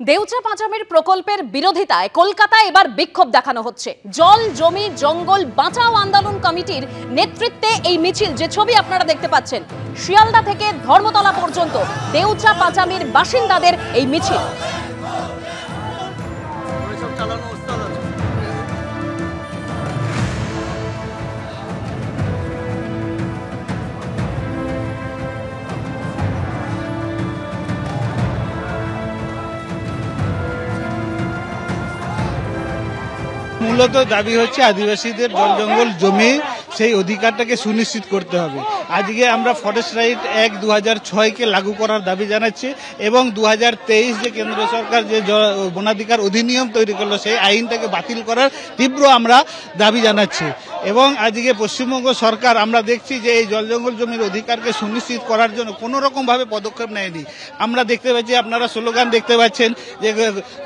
দেউচা পাঁচামির প্রকল্পের বিরোধিতায় কলকাতায় এবার বিক্ষোভ দেখানো হচ্ছে। জল জমি জঙ্গল বাঁচাও আন্দোলন কমিটির নেতৃত্বে এই মিছিল, যে ছবি আপনারা দেখতে পাচ্ছেন, শিয়ালদা থেকে ধর্মতলা পর্যন্ত দেউচা পাঁচামির বাসিন্দাদের এই মিছিল। মূলত দাবি হচ্ছে আদিবাসীদের জল জঙ্গল জমি সেই অধিকারটাকে সুনিশ্চিত করতে হবে। আজকে আমরা ফরেস্ট রাইট অ্যাক্ট 2006-কে লাগু করার দাবি জানাচ্ছি এবং 2023 যে কেন্দ্র সরকার যে বনাধিকার অধিনিয়ম তৈরি করলো সেই আইনটাকে বাতিল করার তীব্র আমরা দাবি জানাচ্ছি। এবং আজকে পশ্চিমবঙ্গ সরকার আমরা দেখছি যে এই জল জঙ্গল জমির অধিকারকে সুনিশ্চিত করার জন্য কোনো রকমভাবে পদক্ষেপ নেয়নি। আমরা দেখতে পাচ্ছি, আপনারা স্লোগান দেখতে পাচ্ছেন যে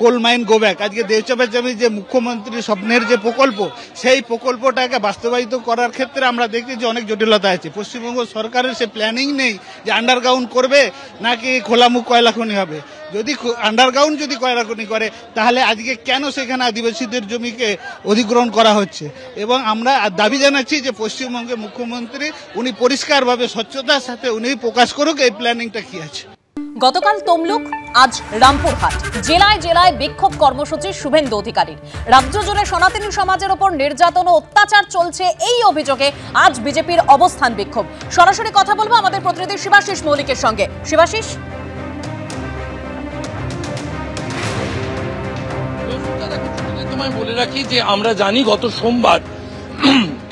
কোল মাইন গো ব্যাক। আজকে দেউচা পাঁচামির যে মুখ্যমন্ত্রীর স্বপ্নের যে প্রকল্প, সেই প্রকল্পটাকে বাস্তবায়িত করার ক্ষেত্রে আমরা দেখছি যে অনেক জটিলতা আছে। পশ্চিমবঙ্গ সরকারের সে প্ল্যানিং নেই যে আন্ডারগ্রাউন্ড করবে নাকি খোলামুখ কয়লা খনি হবে। যদি আন্ডারগ্রাউন্ড যদি কয়লা খনি করে তাহলে আজকে কেন সেখানে আদিবাসীদের জমিকে অধিগ্রহণ করা হচ্ছে। এবং আমরা দাবি জানাচ্ছি যে পশ্চিমবঙ্গের মুখ্যমন্ত্রী উনি পরিষ্কারভাবে স্বচ্ছতার সাথে উনি প্রকাশ করুক এই প্ল্যানিংটা কি আছে। গতকাল তমলুক, আজ রামপুরহাট, জেলায় জেলায় বিক্ষোভ কর্মসূচি শুভেন্দু অধিকারীর। রাজ্য জুড়ে সনাতনী সমাজের ওপর নির্যাতন ও অত্যাচার চলছে, এই অভিযোগে আজ বিজেপির অবস্থান বিক্ষোভ। সরাসরি কথা বলবো আমাদের প্রতিনিধি শিবাশিস মৌলিকের সঙ্গে। শিবাশিস, তোমায় বলে রাখি যে আমরা জানি গত সোমবার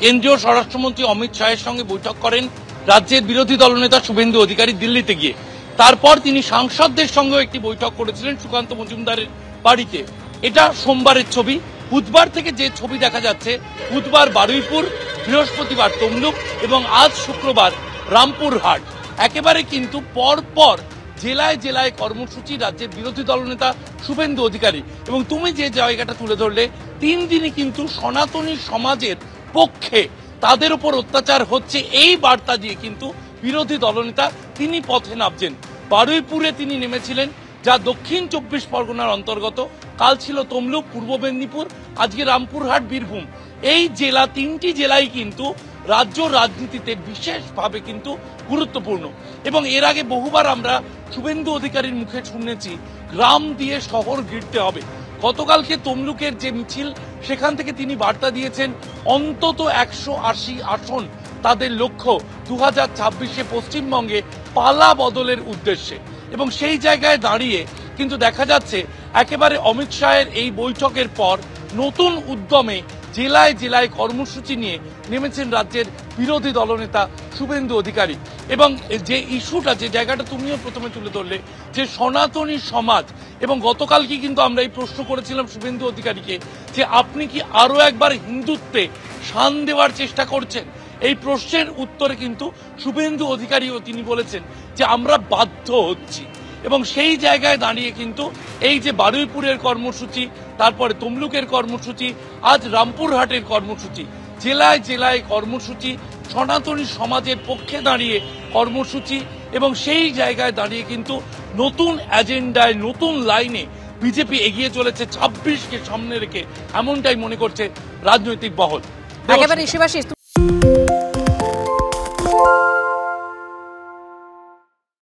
কেন্দ্রীয় স্বরাষ্ট্রমন্ত্রী অমিত শাহের সঙ্গে বৈঠক করেন রাজ্যের বিরোধী দলনেতা শুভেন্দু অধিকারী দিল্লিতে গিয়ে। তারপর তিনি সাংসদদের সঙ্গেও একটি বৈঠক করেছিলেন সুকান্ত মজুমদারের বাড়িতে। এটা সোমবারের ছবি। বুধবার থেকে যে ছবি দেখা যাচ্ছে, বুধবার বারুইপুর, বৃহস্পতিবার তমলুক এবং আজ শুক্রবার রামপুরহাট। একেবারে কিন্তু পরপর জেলায় জেলায় কর্মসূচি রাজ্যের বিরোধী দলনেতা শুভেন্দু অধিকারী। এবং তুমি যে জায়গাটা তুলে ধরলে, 3 দিনই কিন্তু সনাতনী সমাজের পক্ষে তাদের উপর অত্যাচার হচ্ছে এই বার্তা দিয়ে কিন্তু বিরোধী দলনেতা তিনি পথে নামছেন। বারুইপুরে তিনি নেমেছিলেন, যা দক্ষিণ 24 পরগনার অন্তর্গত। কাল ছিল তমলুক, পূর্ব মেদিনীপুর, আজকে রামপুরহাট, বীরভূম। এই জেলা, 3টি জেলাই কিন্তু রাজ্য রাজনীতিতে বিশেষভাবে কিন্তু গুরুত্বপূর্ণ। এবং এর আগে বহুবার আমরা শুভেন্দু অধিকারীর মুখে শুনেছি গ্রাম দিয়ে শহর গিরতে হবে। গতকালকে তমলুকের যে মিছিল, সেখান থেকে তিনি বার্তা দিয়েছেন অন্তত 180 আসন তাদের লক্ষ্য 2026-এ পশ্চিমবঙ্গে পালা বদলের উদ্দেশ্যে। এবং সেই জায়গায় দাঁড়িয়ে কিন্তু দেখা যাচ্ছে একেবারে অমিত শাহের এই বৈঠকের পর নতুন উদ্যমে জেলায় জেলায় কর্মসূচি নিয়ে নেমেছেন রাজ্যের বিরোধী দলনেতা শুভেন্দু অধিকারী। এবং যে ইস্যুটা, যে জায়গাটা তুমিও প্রথমে তুলে ধরলে, যে সনাতনী সমাজ, এবং গতকালকে কিন্তু আমরা এই প্রশ্ন করেছিলাম শুভেন্দু অধিকারীকে যে আপনি কি আরো একবার হিন্দুত্বে শান দেওয়ার চেষ্টা করছেন। এই প্রশ্নের উত্তরে কিন্তু শুভেন্দু অধিকারীও তিনি বলেছেন যে আমরা বাধ্য হচ্ছি। এবং সেই জায়গায় দাঁড়িয়ে কিন্তু এই যে বারুইপুরের কর্মসূচি, তারপরে তমলুকের কর্মসূচি, আজ রামপুরহাটের কর্মসূচি, জেলায় জেলায় কর্মসূচি, সনাতনী সমাজের পক্ষে দাঁড়িয়ে কর্মসূচি। এবং সেই জায়গায় দাঁড়িয়ে কিন্তু নতুন এজেন্ডায়, নতুন লাইনে বিজেপি এগিয়ে চলেছে 26-কে সামনে রেখে, এমনটাই মনে করছে রাজনৈতিক মহল। একেবারে শিবাশিস।